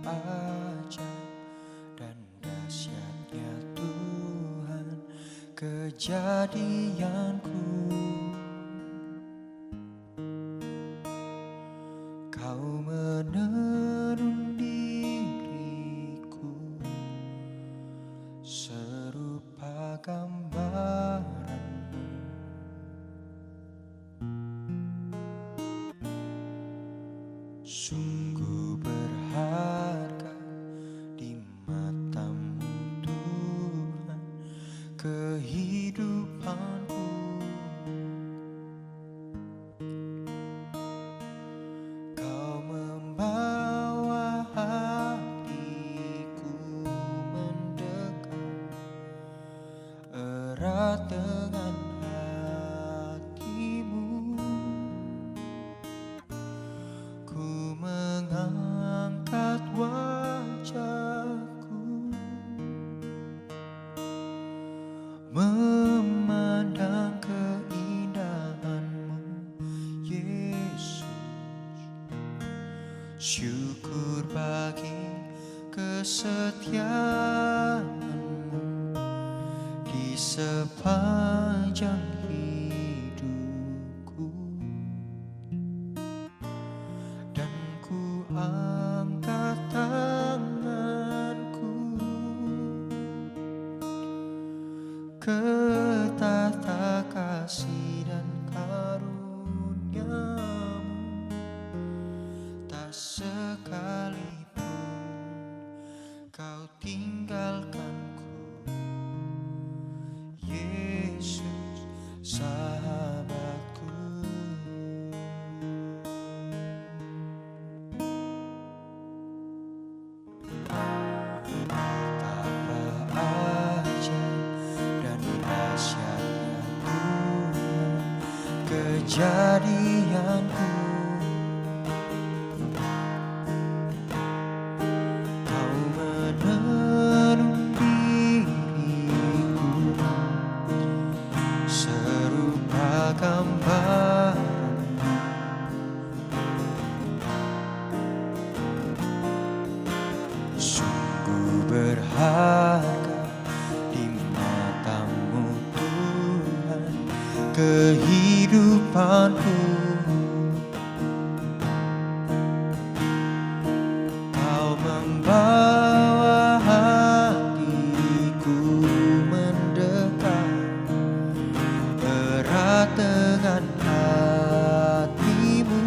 ajaib dan dahsyatnya Tuhan kejadianku. Kau menenun diriku serupa gambaranmu. Sungguh berharga di matamu Tuhan kehidupanku. Kau membawa hatiku mendekat erat dengan hatimu. Ku mengangkat wajahku memandang keindahanmu, Yesus. Syukur bagi kesetiaanmu di sepanjang hidupku. Dan ku angkat tanganku ke tata kasih dan karuniamu. Tak sekalipun kau tinggalkanku, Yesus sahabatku. Betapa ajaib dan dahsyatnya Tuhan kejadianku. Kau menenun diriku serupa gambaranmu. Sungguh berharga di matamu Tuhan kehidupanku. Kau membawa hatiku mendekat erat dengan hatimu.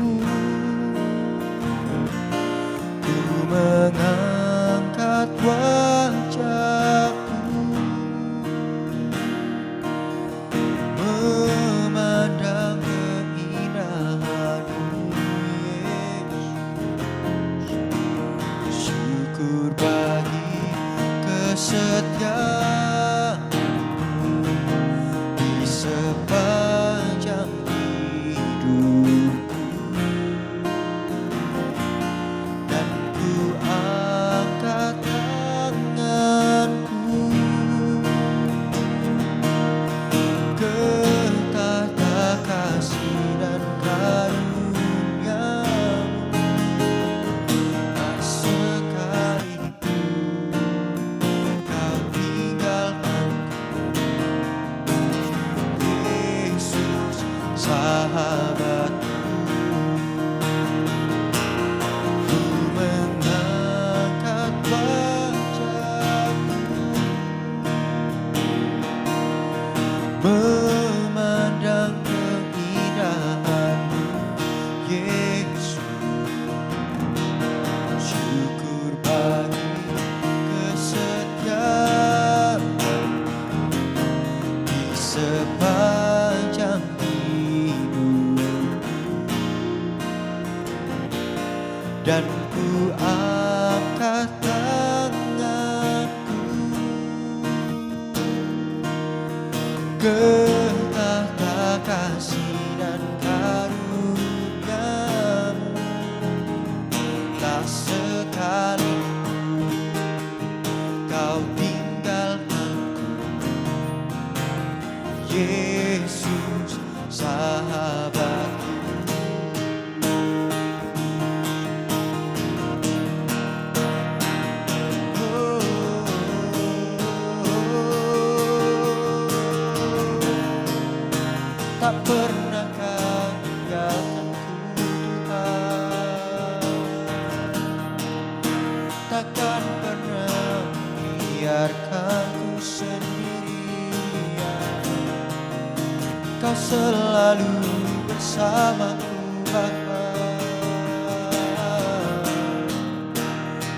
Ku mengangkat wajahku memandang keindahanmu, Yesus. Syukur bagi kesetiaanmu di sepanjang hidupku. Dan ku angkat tanganku ke tata kasih dan karuniamu. Tak sekalipun kau tinggalkanku, Yesus sahabatku. Ku mengangkat wajahku memandang keindahanmu, Yesus. Syukur bagi kesetiaanmu di sepanjang hidupku. Dan ku angkat tanganku ke tata kasih dan karuniamu. Tak sekalipun kau tinggalkanku, Yesus sahabatku. selalu bersamaku Bapa.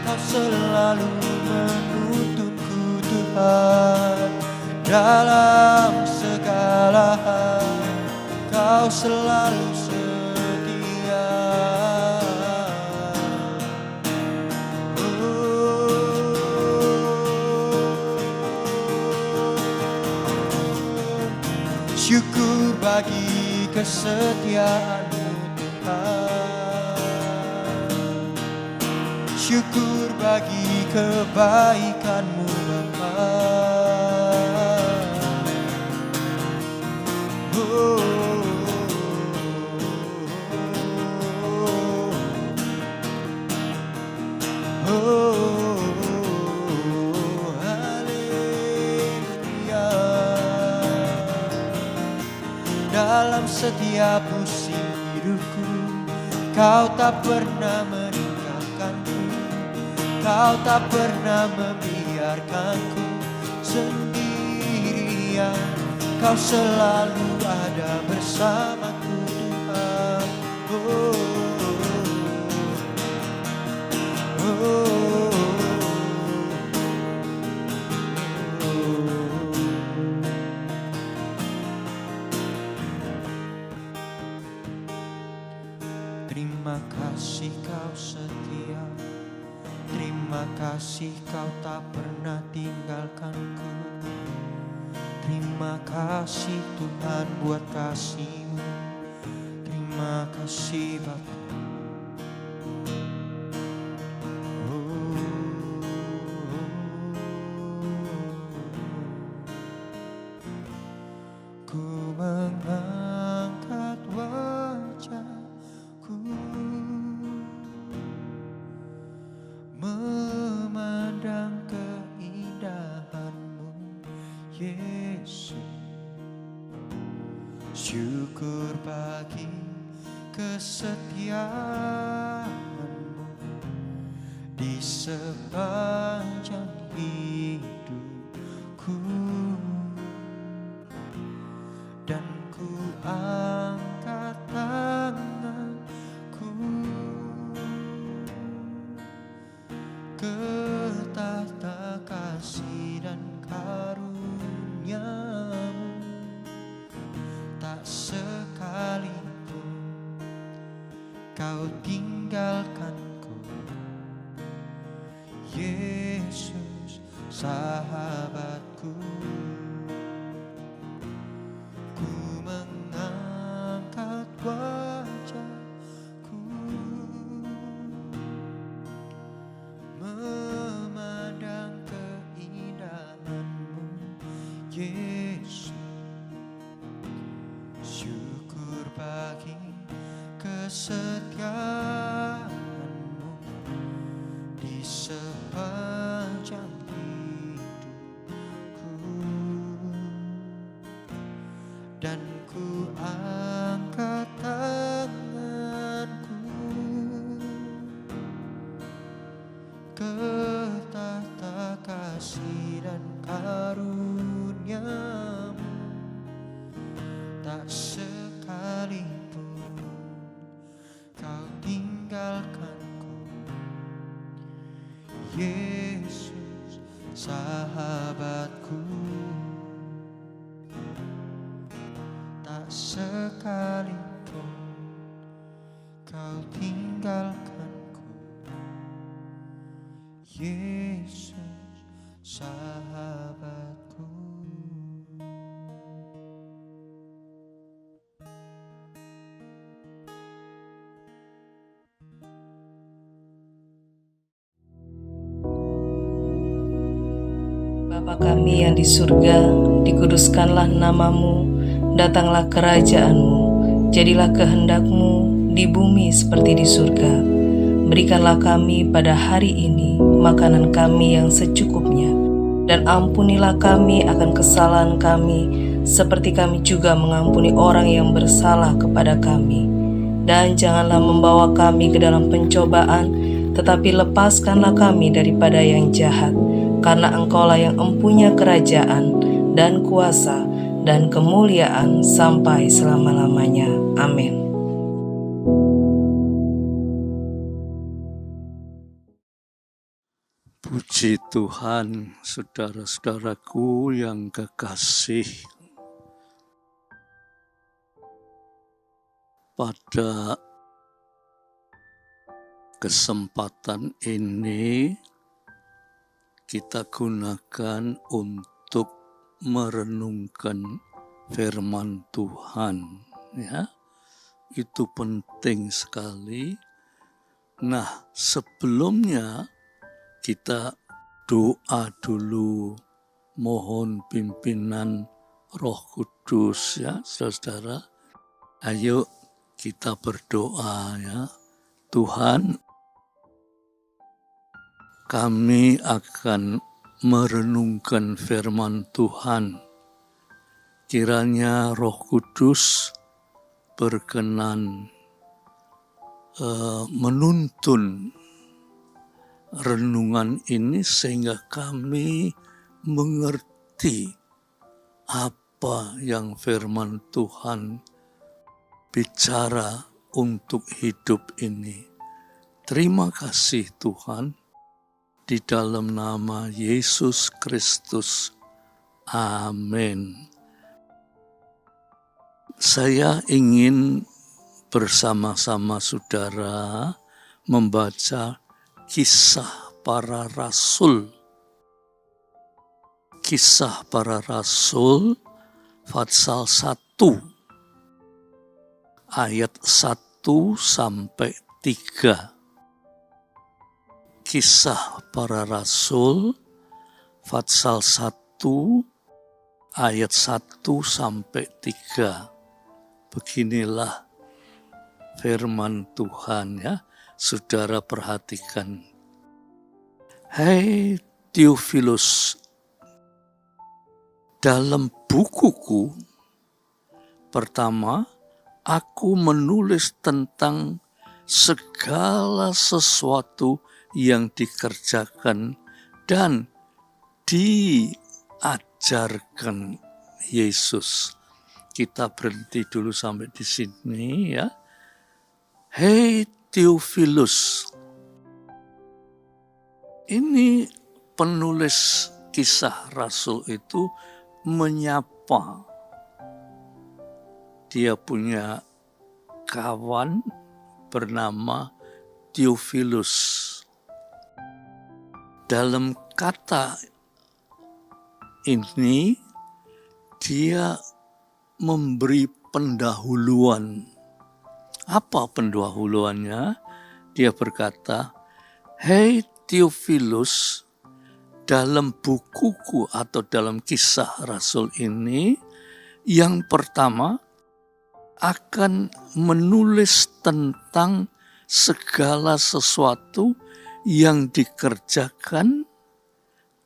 Kau selalu menuntunku Tuhan, dalam segala hal Kau selalu setia. Syukur bagi kesetiaan-Mu Tuhan, syukur bagi kebaikan-Mu Bapa. Haleluya. Dalam setiap musim hidupku, Kau tak pernah meninggalkanku, Kau tak pernah membiarkanku sendirian. Kau selalu ada bersamaku Tuhan. Terima kasih Kau setia, terima kasih Kau tak pernah tinggalkanku. Terima kasih Tuhan buat kasih-Mu, terima kasih Bapa. Ku mengangkat wajahku memandang keindahan-Mu Yesus. Syukur bagi kesetiaan-Mu di sepanjang hidupku, dan ku angkat tanganku ke tahta kasih dan karunia-Mu. Tak sekalipun Kau tinggalkanku, Yesus sahabatku. Ku mengangkat wajahku memandang keindahan-Mu Yesus. Syukur bagi kesetiaan-Mu di sepanjang hidupku, dan ku angkat tanganku ke tahta kasih dan karunia-Mu. Tak sekalipun Kau tinggalkanku, Yesus sahabatku. Tak sekalipun Kau tinggalkanku, Yesus sahabatku. Bapa kami yang di surga, dikuduskanlah nama-Mu, datanglah kerajaan-Mu, jadilah kehendak-Mu di bumi seperti di surga. Berikanlah kami pada hari ini makanan kami yang secukupnya, dan ampunilah kami akan kesalahan kami, seperti kami juga mengampuni orang yang bersalah kepada kami. Dan janganlah membawa kami ke dalam pencobaan, tetapi lepaskanlah kami daripada yang jahat. Karena Engkaulah yang empunya kerajaan dan kuasa dan kemuliaan sampai selama-lamanya. Amin. Puji Tuhan, saudara-saudaraku yang kekasih. Pada kesempatan ini kita gunakan untuk merenungkan firman Tuhan, ya. Itu penting sekali. Nah, sebelumnya kita doa dulu, mohon pimpinan Roh Kudus, ya saudara. Ayo kita berdoa, ya. Tuhan, kami akan merenungkan firman Tuhan. Kiranya Roh Kudus berkenan menuntun renungan ini sehingga kami mengerti apa yang firman Tuhan bicara untuk hidup ini. Terima kasih Tuhan, di dalam nama Yesus Kristus. Amin. Saya ingin bersama-sama saudara membaca Kisah Para Rasul. Kisah Para Rasul pasal 1 ayat 1 sampai 3. Kisah Para Rasul pasal 1 ayat 1 sampai 3. Beginilah firman Tuhan, ya. Saudara perhatikan. Hai Theophilus, dalam bukuku pertama aku menulis tentang segala sesuatu yang dikerjakan dan diajarkan Yesus. Kita berhenti dulu sampai di sini, ya. Hai Theophilus, ini penulis kisah Rasul itu menyapa. Dia punya kawan bernama Theophilus. Dalam kata ini, dia memberi pendahuluan. Apa pendahuluannya? Dia berkata, hai Theophilus, dalam bukuku atau dalam kisah Rasul ini, yang pertama akan menulis tentang segala sesuatu yang dikerjakan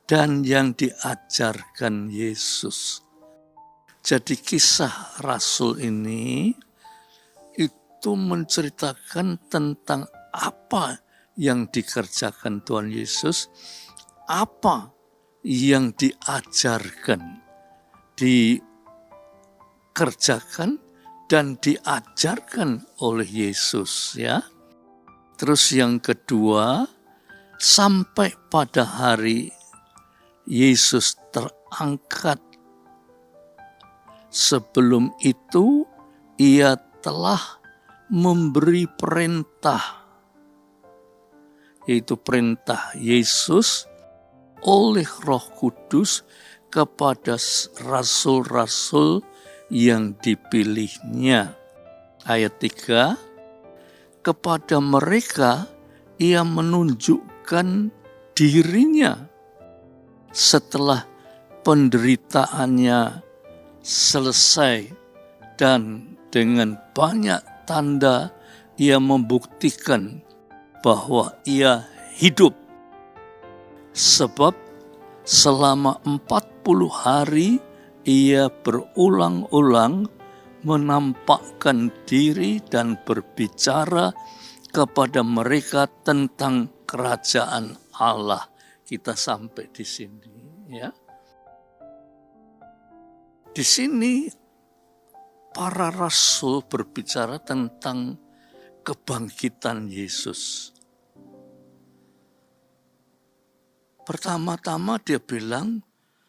dan yang diajarkan Yesus. Jadi kisah Rasul ini itu menceritakan tentang apa yang dikerjakan Tuhan Yesus, apa yang diajarkan, dikerjakan dan diajarkan oleh Yesus, ya. Terus yang kedua, sampai pada hari Yesus terangkat. Sebelum itu ia telah memberi perintah, yaitu perintah Yesus oleh Roh Kudus kepada rasul-rasul yang dipilihnya. Ayat 3, kepada mereka ia menunjukkan dirinya setelah penderitaannya selesai, dan dengan banyak tanda ia membuktikan bahwa ia hidup. Sebab selama 40 hari ia berulang-ulang menampakkan diri dan berbicara kepada mereka tentang kerajaan Allah. Kita sampai di sini, ya. Di sini para rasul berbicara tentang kebangkitan Yesus. Pertama-tama dia bilang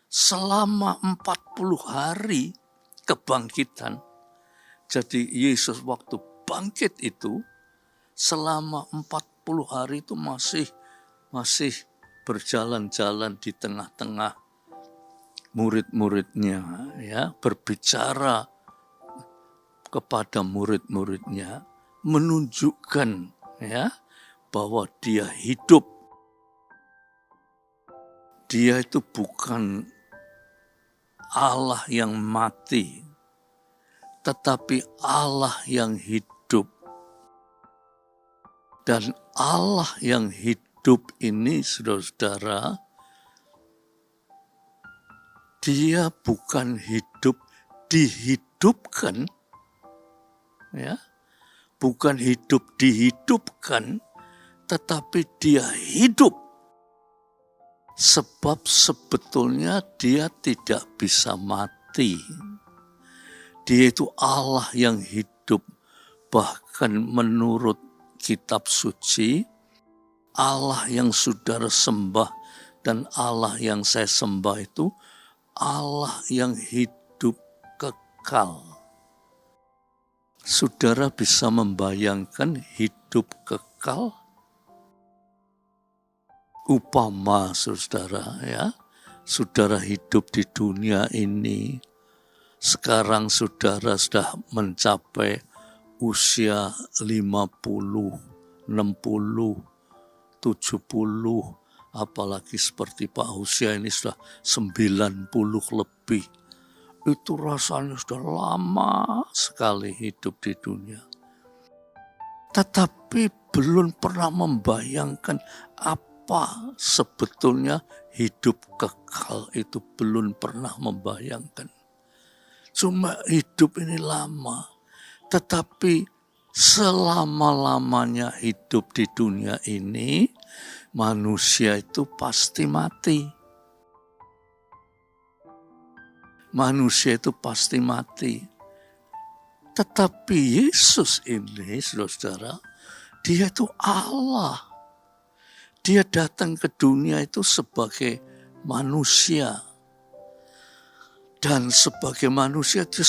selama 40 hari kebangkitan. Jadi Yesus waktu bangkit itu selama 40 hari itu masih berjalan-jalan di tengah-tengah murid-muridnya, ya, berbicara kepada murid-muridnya, menunjukkan, ya, bahwa dia hidup. Dia itu bukan Allah yang mati, tetapi Allah yang hidup. Dan Allah yang hidup ini, saudara-saudara, dia bukan hidup dihidupkan, ya, bukan hidup dihidupkan, tetapi dia hidup. Sebab sebetulnya dia tidak bisa mati. Dia itu Allah yang hidup. Bahkan menurut kitab suci, Allah yang saudara sembah dan Allah yang saya sembah itu Allah yang hidup kekal. Saudara bisa membayangkan hidup kekal? Upama saudara, ya, saudara hidup di dunia ini, sekarang saudara sudah mencapai usia 50, 60, 70, apalagi seperti Pak Usia ini sudah 90 lebih. Itu rasanya sudah lama sekali hidup di dunia. Tetapi belum pernah membayangkan apa sebetulnya hidup kekal itu, belum pernah membayangkan. Cuma hidup ini lama, tetapi selama-lamanya hidup di dunia ini, manusia itu pasti mati. Manusia itu pasti mati. Tetapi Yesus ini, saudara-saudara, dia itu Allah. Dia datang ke dunia itu sebagai manusia. Dan sebagai manusia dia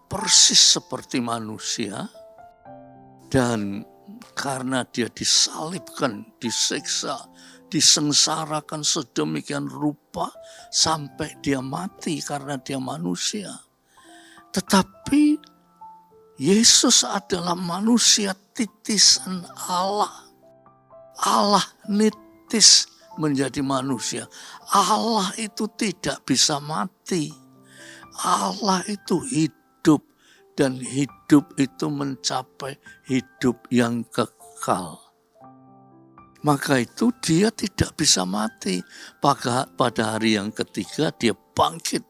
persis seperti manusia. Dan karena dia disalibkan, disiksa, disengsarakan sedemikian rupa sampai dia mati karena dia manusia. Tetapi Yesus adalah manusia titisan Allah. Allah nitis menjadi manusia. Allah itu tidak bisa mati. Allah itu hidup, dan hidup itu mencapai hidup yang kekal. Maka itu dia tidak bisa mati. Pada hari yang ketiga dia bangkit.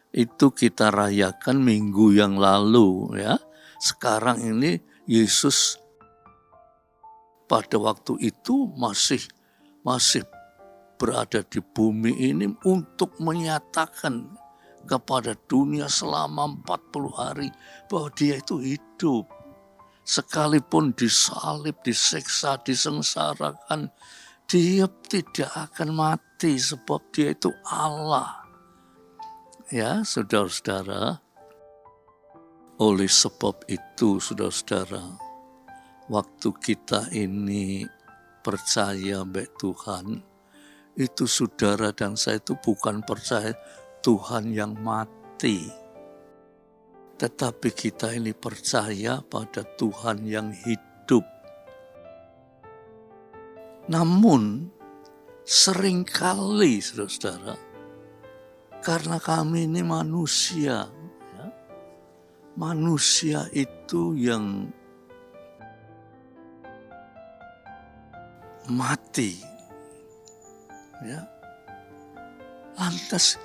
Itu kita rayakan minggu yang lalu, ya. Sekarang ini Yesus pada waktu itu masih berada di bumi ini untuk menyatakan kepada dunia selama 40 hari bahwa dia itu hidup. Sekalipun disalib, disiksa, disengsarakan, dia tidak akan mati sebab dia itu Allah. Ya, saudara-saudara, oleh sebab itu, saudara-saudara, waktu kita ini percaya baik Tuhan, itu saudara dan saya itu bukan percaya Tuhan yang mati. Tetapi kita ini percaya pada Tuhan yang hidup. Namun, seringkali saudara-saudara, karena kami ini manusia, ya, manusia itu yang mati, ya. Lantas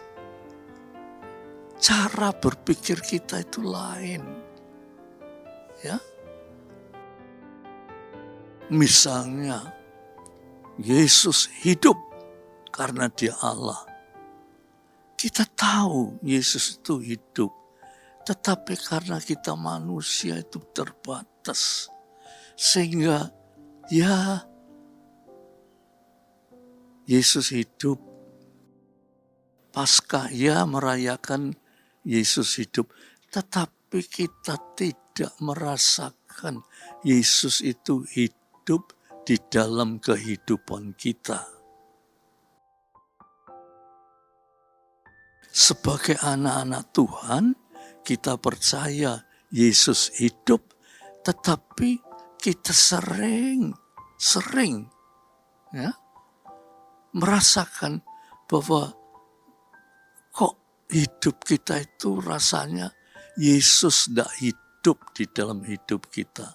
cara berpikir kita itu lain, ya. Misalnya Yesus hidup karena dia Allah. Kita tahu Yesus itu hidup. Tetapi karena kita manusia itu terbatas. Sehingga ya Yesus hidup. Paskah ya merayakan Yesus hidup. Tetapi kita tidak merasakan Yesus itu hidup di dalam kehidupan kita. Sebagai anak-anak Tuhan, kita percaya Yesus hidup, tetapi kita sering ya, merasakan bahwa kok hidup kita itu rasanya Yesus tidak hidup di dalam hidup kita.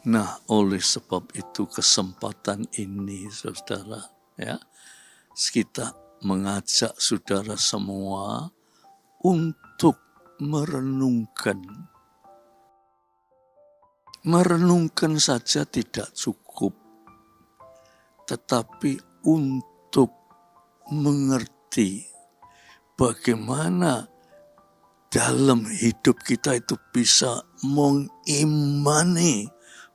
Nah, oleh sebab itu kesempatan ini, saudara, ya, kita mengajak saudara semua untuk merenungkan. Merenungkan saja tidak cukup, tetapi untuk mengerti bagaimana dalam hidup kita itu bisa mengimani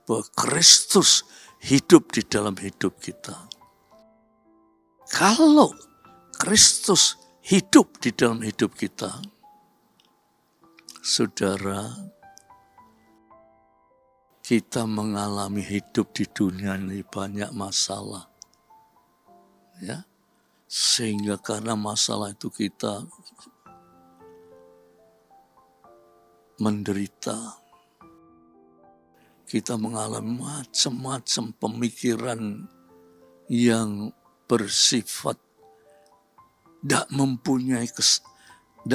bahwa Kristus hidup di dalam hidup kita. Kalau Kristus hidup di dalam hidup kita, saudara, kita mengalami hidup di dunia ini banyak masalah. Ya, sehingga karena masalah itu kita menderita. Kita mengalami macam-macam pemikiran yang bersifat tidak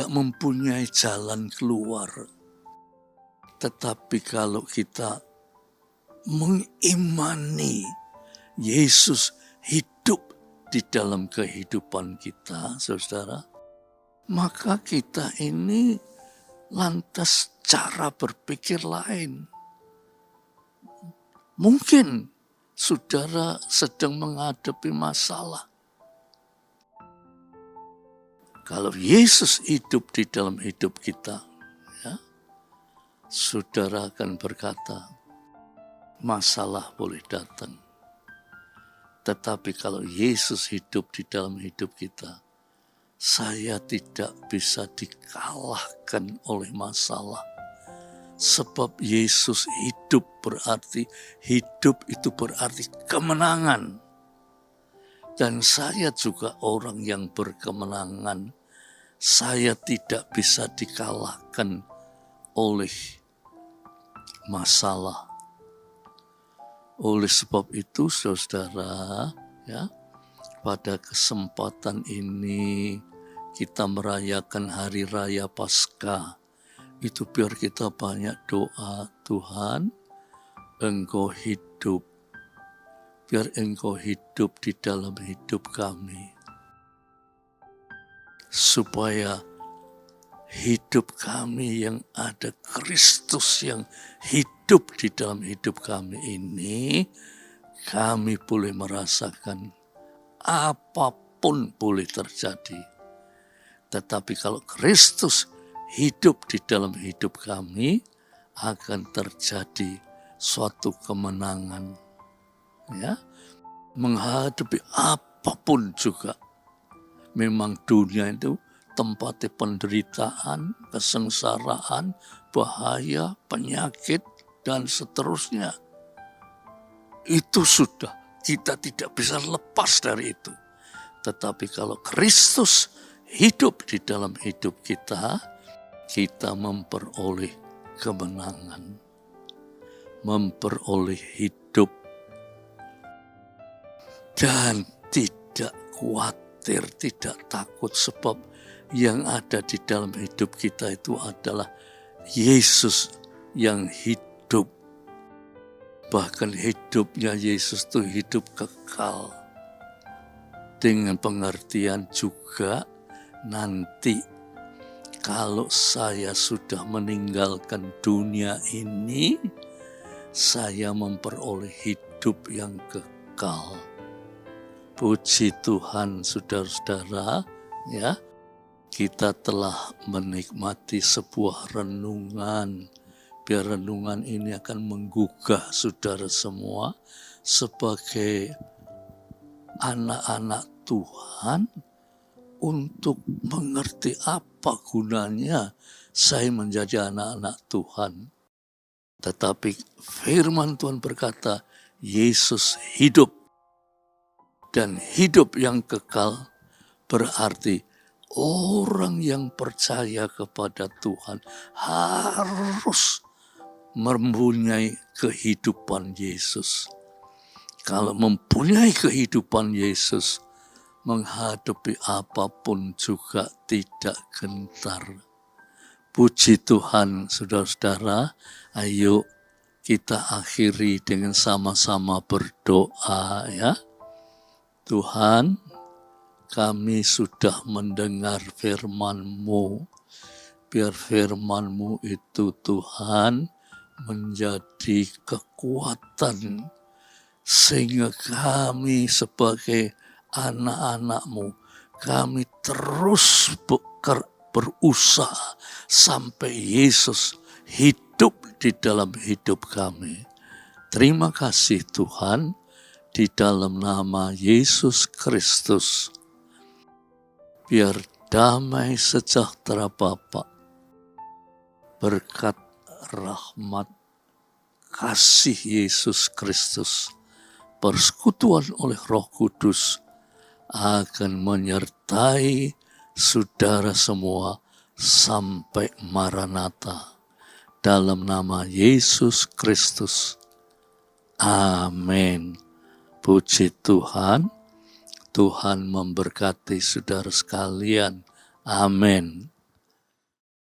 mempunyai jalan keluar. Tetapi kalau kita mengimani Yesus hidup di dalam kehidupan kita, saudara, maka kita ini lantas cara berpikir lain. Mungkin saudara sedang menghadapi masalah. Kalau Yesus hidup di dalam hidup kita, ya, saudara akan berkata, masalah boleh datang. Tetapi kalau Yesus hidup di dalam hidup kita, saya tidak bisa dikalahkan oleh masalah. Sebab Yesus hidup itu berarti kemenangan. Dan saya juga orang yang berkemenangan. Saya tidak bisa dikalahkan oleh masalah. Oleh sebab itu, saudara, ya, pada kesempatan ini kita merayakan Hari Raya Paskah. Itu biar kita banyak doa, Tuhan, Engkau hidup. Biar Engkau hidup di dalam hidup kami. Supaya hidup kami yang ada Kristus yang hidup di dalam hidup kami ini, kami boleh merasakan apapun boleh terjadi. Tetapi kalau Kristus hidup di dalam hidup kami, akan terjadi suatu kemenangan. Ya, menghadapi apapun juga. Memang dunia itu tempatnya penderitaan, kesengsaraan, bahaya, penyakit, dan seterusnya. Itu sudah, kita tidak bisa lepas dari itu. Tetapi kalau Kristus hidup di dalam hidup kita, kita memperoleh kemenangan, memperoleh hidup, dan tidak khawatir, tidak takut, sebab yang ada di dalam hidup kita itu adalah Yesus yang hidup. Bahkan hidupnya Yesus itu hidup kekal. Dengan pengertian juga nanti kalau saya sudah meninggalkan dunia ini, saya memperoleh hidup yang kekal. Puji Tuhan, saudara-saudara, ya, kita telah menikmati sebuah renungan. Biar renungan ini akan menggugah saudara semua sebagai anak-anak Tuhan untuk mengerti apa gunanya saya menjadi anak-anak Tuhan. Tetapi firman Tuhan berkata, Yesus hidup. Dan hidup yang kekal berarti orang yang percaya kepada Tuhan harus mempunyai kehidupan Yesus. Kalau mempunyai kehidupan Yesus, menghadapi apapun juga tidak gentar. Puji Tuhan, saudara-saudara. Ayo kita akhiri dengan sama-sama berdoa ya. Tuhan, kami sudah mendengar firman-Mu. Biar firman-Mu itu Tuhan menjadi kekuatan. Sehingga kami sebagai anak-anak-Mu, kami terus berusaha sampai Yesus hidup di dalam hidup kami. Terima kasih Tuhan, di dalam nama Yesus Kristus. Biar damai sejahtera Bapa, berkat rahmat kasih Yesus Kristus, persekutuan oleh Roh Kudus akan menyertai saudara semua sampai Maranatha. Dalam nama Yesus Kristus. Amin. Puji Tuhan. Tuhan memberkati saudara sekalian. Amin.